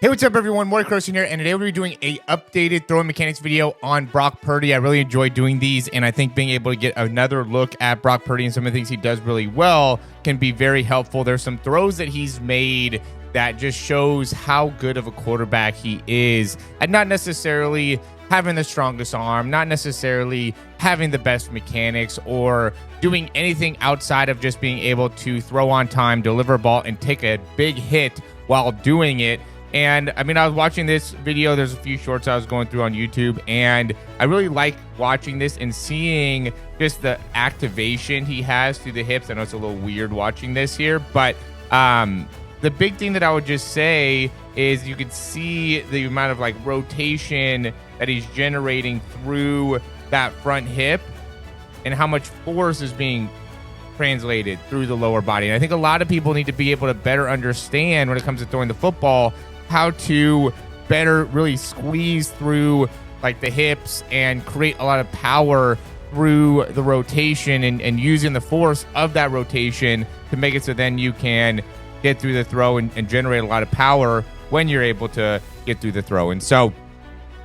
Hey, what's up, everyone? More Croson here, and today we'll be doing a updated throwing mechanics video on Brock Purdy. I really enjoy doing these, and I think being able to get another look at Brock Purdy and some of the things he does really well can be very helpful. There's some throws that he's made that just shows how good of a quarterback he is, and not necessarily having the strongest arm, not necessarily having the best mechanics, or doing anything outside of just being able to throw on time, deliver a ball, and take a big hit while doing it. And I mean, I was watching this video. There's a few shorts I was going through on YouTube, and I really like watching this and seeing just the activation he has through the hips. I know it's a little weird watching this here, but the big thing that I would just say is you could see the amount of like rotation that he's generating through that front hip and how much force is being translated through the lower body. And I think a lot of people need to be able to better understand when it comes to throwing the football how to better really squeeze through like the hips and create a lot of power through the rotation and using the force of that rotation to make it so then you can get through the throw and generate a lot of power when you're able to get through the throw. And so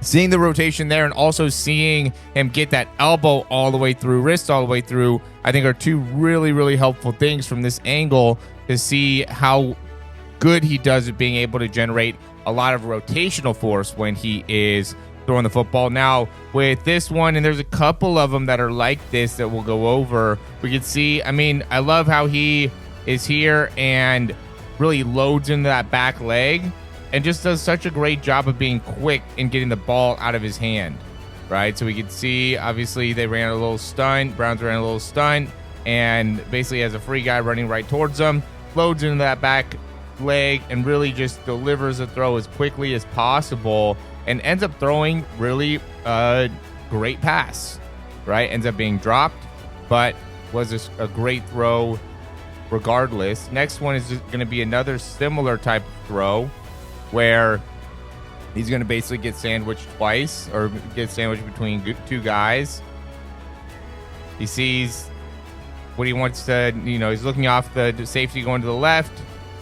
seeing the rotation there and also seeing him get that elbow all the way through, wrist all the way through, I think are two really, really helpful things from this angle to see how good he does at being able to generate a lot of rotational force when he is throwing the football. Now, with this one, and there's a couple of them that are like this that we'll go over, we can see, I mean, I love how he is here and really loads into that back leg and just does such a great job of being quick and getting the ball out of his hand, right? So we can see, obviously, they ran a little stunt. Browns ran a little stunt, and basically has a free guy running right towards them, loads into that back leg, and really just delivers the throw as quickly as possible and ends up throwing really a great pass, right? Ends up being dropped, but was a great throw regardless. Next one is going to be another similar type of throw where he's going to basically get sandwiched twice, or get sandwiched between two guys. He sees what he wants to, he's looking off the safety going to the left,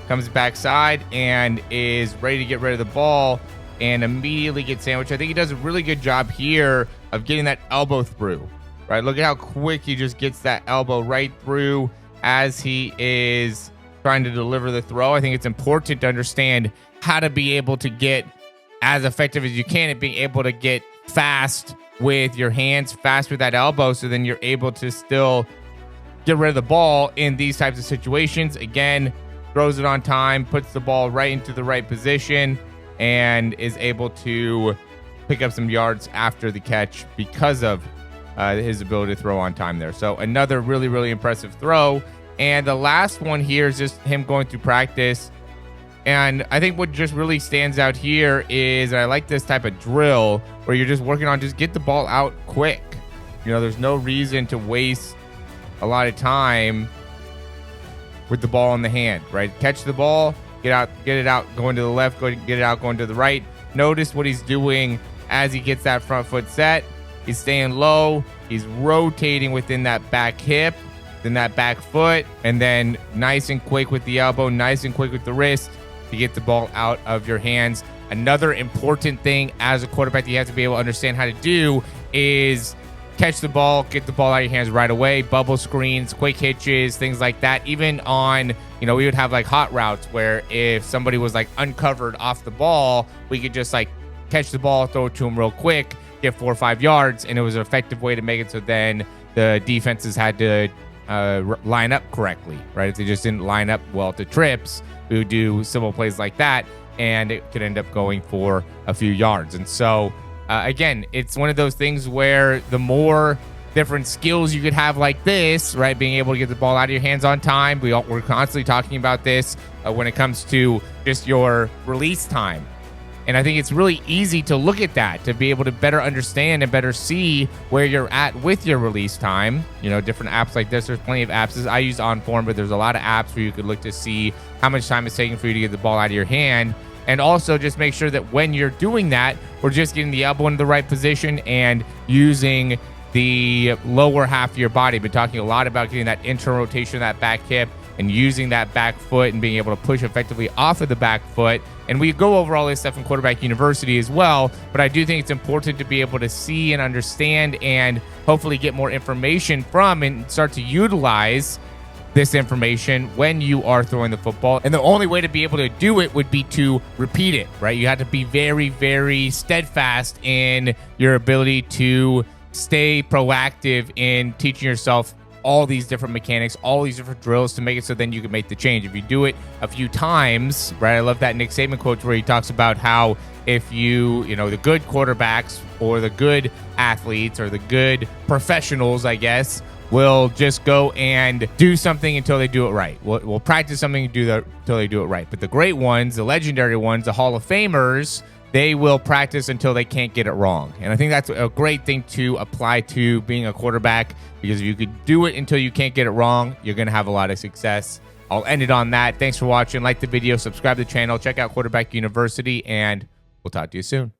comes backside and is ready to get rid of the ball and immediately gets sandwiched. I think he does a really good job here of getting that elbow through, right? Look at how quick he just gets that elbow right through as he is trying to deliver the throw. I think it's important to understand how to be able to get as effective as you can at being able to get fast with your hands, fast with that elbow, so then you're able to still get rid of the ball in these types of situations. Again, throws it on time, puts the ball right into the right position, and is able to pick up some yards after the catch because of his ability to throw on time there. So another really, really impressive throw. And the last one here is just him going through practice. And I think what just really stands out here is, I like this type of drill where you're just working on just get the ball out quick. There's no reason to waste a lot of time with the ball in the hand, right? Catch the ball, get it out, going to the left, get it out, going to the right. Notice what he's doing as he gets that front foot set. He's staying low. He's rotating within that back hip, then that back foot, and then nice and quick with the elbow, nice and quick with the wrist to get the ball out of your hands. Another important thing as a quarterback that you have to be able to understand how to do is catch the ball, get the ball out of your hands right away, bubble screens, quick hitches, things like that. Even on, we would have like hot routes where if somebody was like uncovered off the ball, we could just like catch the ball, throw it to them real quick, get 4 or 5 yards, and it was an effective way to make it so then the defenses had to line up correctly, right? If they just didn't line up well to trips, we would do simple plays like that, and it could end up going for a few yards. And so again, it's one of those things where the more different skills you could have like this, right? Being able to get the ball out of your hands on time. We're constantly talking about this when it comes to just your release time. And I think it's really easy to look at that, to be able to better understand and better see where you're at with your release time. Different apps like this, there's plenty of apps. I use OnForm, but there's a lot of apps where you could look to see how much time it's taking for you to get the ball out of your hand. And also just make sure that when you're doing that, we're just getting the elbow in the right position and using the lower half of your body. Been talking a lot about getting that internal rotation of that back hip and using that back foot and being able to push effectively off of the back foot. And we go over all this stuff in Quarterback University as well, but I do think it's important to be able to see and understand and hopefully get more information from and start to utilize this information when you are throwing the football. And the only way to be able to do it would be to repeat it, right? You have to be very, very steadfast in your ability to stay proactive in teaching yourself all these different mechanics, all these different drills to make it so then you can make the change. If you do it a few times, right? I love that Nick Saban quote where he talks about how if you know, the good quarterbacks or the good athletes or the good professionals, I guess, will just go and do something until they do it right. We'll practice something and do that until they do it right. But the great ones, the legendary ones, the Hall of Famers, they will practice until they can't get it wrong. And I think that's a great thing to apply to being a quarterback, because if you could do it until you can't get it wrong, you're going to have a lot of success. I'll end it on that. Thanks for watching. Like the video, subscribe to the channel, check out Quarterback University, and we'll talk to you soon.